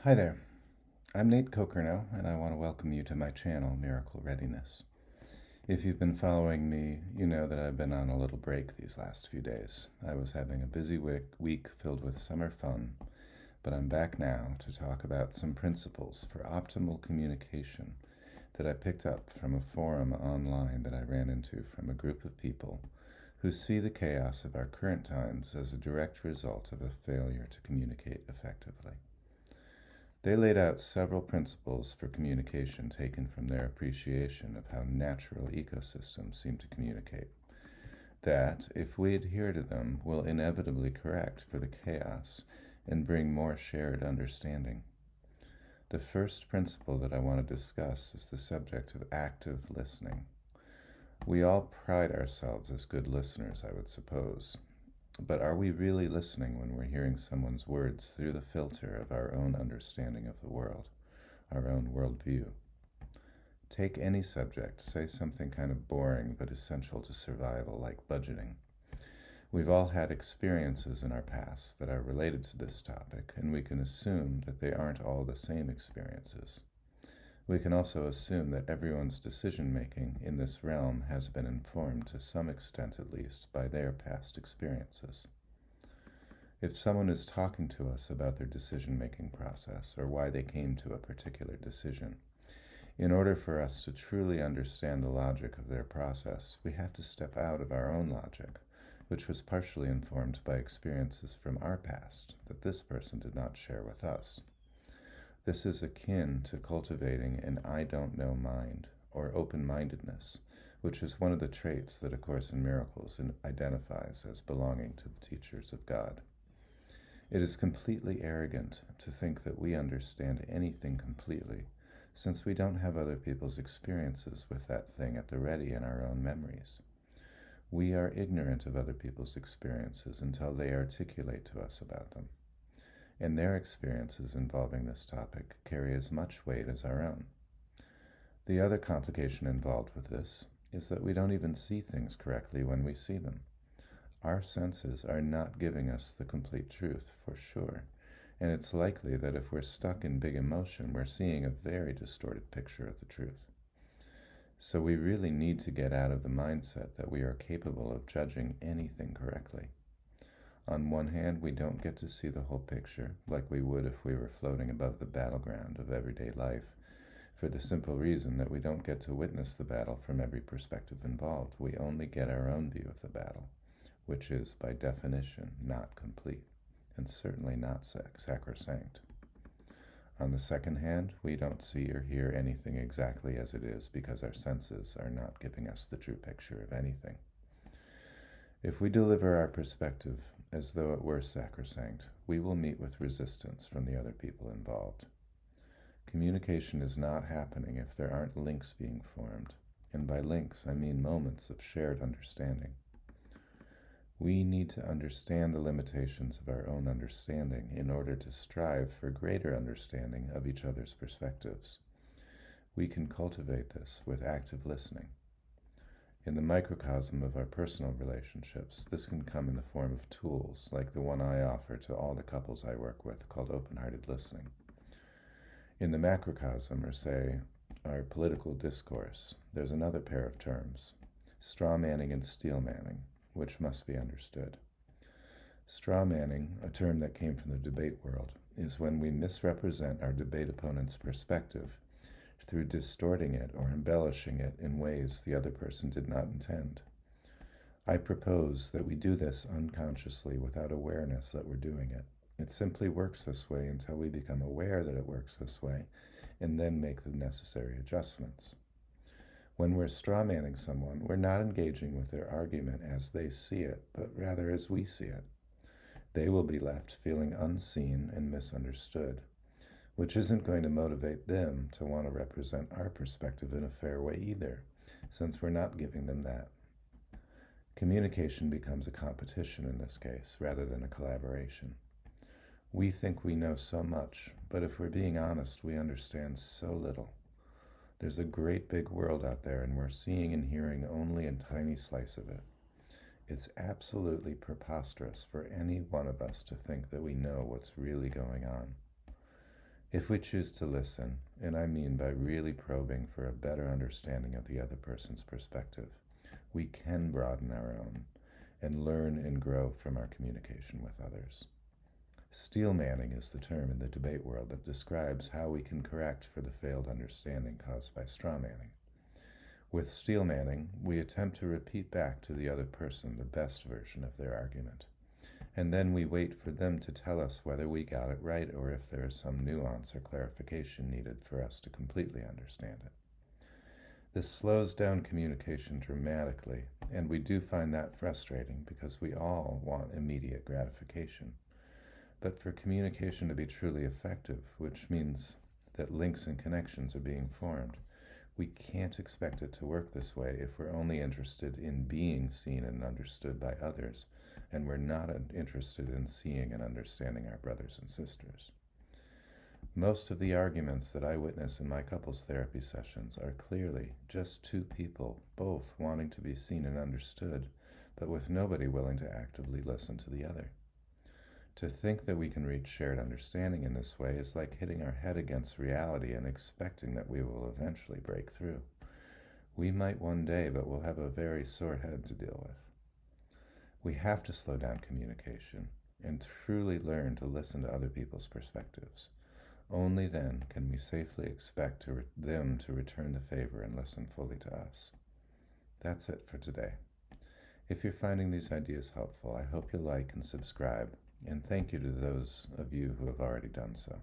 Hi there, I'm natekokernot, and I want to welcome you to my channel, Miracle Readiness. If you've been following me, you know that I've been on a little break these last few days. I was having a busy week filled with summer fun, but I'm back now to talk about some principles for optimal communication that I picked up from a forum online that I ran into from a group of people who see the chaos of our current times as a direct result of a failure to communicate effectively. They laid out several principles for communication taken from their appreciation of how natural ecosystems seem to communicate, that, if we adhere to them, will inevitably correct for the chaos and bring more shared understanding. The first principle that I want to discuss is the subject of active listening. We all pride ourselves as good listeners, I would suppose. But are we really listening when we're hearing someone's words through the filter of our own understanding of the world, our own worldview? Take any subject, say something kind of boring but essential to survival, like budgeting. We've all had experiences in our past that are related to this topic, and we can assume that they aren't all the same experiences. We can also assume that everyone's decision-making in this realm has been informed to some extent at least by their past experiences. If someone is talking to us about their decision-making process or why they came to a particular decision, in order for us to truly understand the logic of their process, we have to step out of our own logic, which was partially informed by experiences from our past that this person did not share with us. This is akin to cultivating an I don't know mind, or open-mindedness, which is one of the traits that A Course in Miracles identifies as belonging to the teachers of God. It is completely arrogant to think that we understand anything completely, since we don't have other people's experiences with that thing at the ready in our own memories. We are ignorant of other people's experiences until they articulate to us about them, and their experiences involving this topic carry as much weight as our own. The other complication involved with this is that we don't even see things correctly when we see them. Our senses are not giving us the complete truth, for sure, and it's likely that if we're stuck in big emotion, we're seeing a very distorted picture of the truth. So we really need to get out of the mindset that we are capable of judging anything correctly. On one hand, we don't get to see the whole picture, like we would if we were floating above the battleground of everyday life, for the simple reason that we don't get to witness the battle from every perspective involved. We only get our own view of the battle, which is, by definition, not complete, and certainly not sacrosanct. On the second hand, we don't see or hear anything exactly as it is because our senses are not giving us the true picture of anything. If we deliver our perspective as though it were sacrosanct, we will meet with resistance from the other people involved. Communication is not happening if there aren't links being formed, and by links I mean moments of shared understanding. We need to understand the limitations of our own understanding in order to strive for greater understanding of each other's perspectives. We can cultivate this with active listening. In the microcosm of our personal relationships, this can come in the form of tools, like the one I offer to all the couples I work with, called open-hearted listening. In the macrocosm, or say, our political discourse, there's another pair of terms, strawmanning and steelmanning, which must be understood. Strawmanning, a term that came from the debate world, is when we misrepresent our debate opponent's perspective through distorting it or embellishing it in ways the other person did not intend. I propose that we do this unconsciously without awareness that we're doing it. It simply works this way until we become aware that it works this way, and then make the necessary adjustments. When we're strawmanning someone, we're not engaging with their argument as they see it, but rather as we see it. They will be left feeling unseen and misunderstood, which isn't going to motivate them to want to represent our perspective in a fair way either, since we're not giving them that. Communication becomes a competition in this case, rather than a collaboration. We think we know so much, but if we're being honest, we understand so little. There's a great big world out there, and we're seeing and hearing only a tiny slice of it. It's absolutely preposterous for any one of us to think that we know what's really going on. If we choose to listen, and I mean by really probing for a better understanding of the other person's perspective, we can broaden our own and learn and grow from our communication with others. Steelmanning is the term in the debate world that describes how we can correct for the failed understanding caused by strawmanning. With steelmanning, we attempt to repeat back to the other person the best version of their argument, and then we wait for them to tell us whether we got it right or if there is some nuance or clarification needed for us to completely understand it. This slows down communication dramatically, and we do find that frustrating because we all want immediate gratification. But for communication to be truly effective, which means that links and connections are being formed, we can't expect it to work this way if we're only interested in being seen and understood by others, and we're not interested in seeing and understanding our brothers and sisters. Most of the arguments that I witness in my couples therapy sessions are clearly just two people, both wanting to be seen and understood, but with nobody willing to actively listen to the other. To think that we can reach shared understanding in this way is like hitting our head against reality and expecting that we will eventually break through. We might one day, but we'll have a very sore head to deal with. We have to slow down communication and truly learn to listen to other people's perspectives. Only then can we safely expect them to return the favor and listen fully to us. That's it for today. If you're finding these ideas helpful, I hope you'll like and subscribe, and thank you to those of you who have already done so.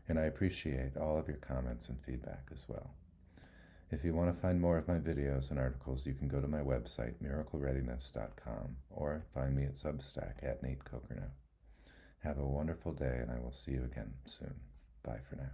And I appreciate all of your comments and feedback as well. If you want to find more of my videos and articles, you can go to my website, miraclereadiness.com, or find me at Substack at natekokernot. Have a wonderful day, and I will see you again soon. Bye for now.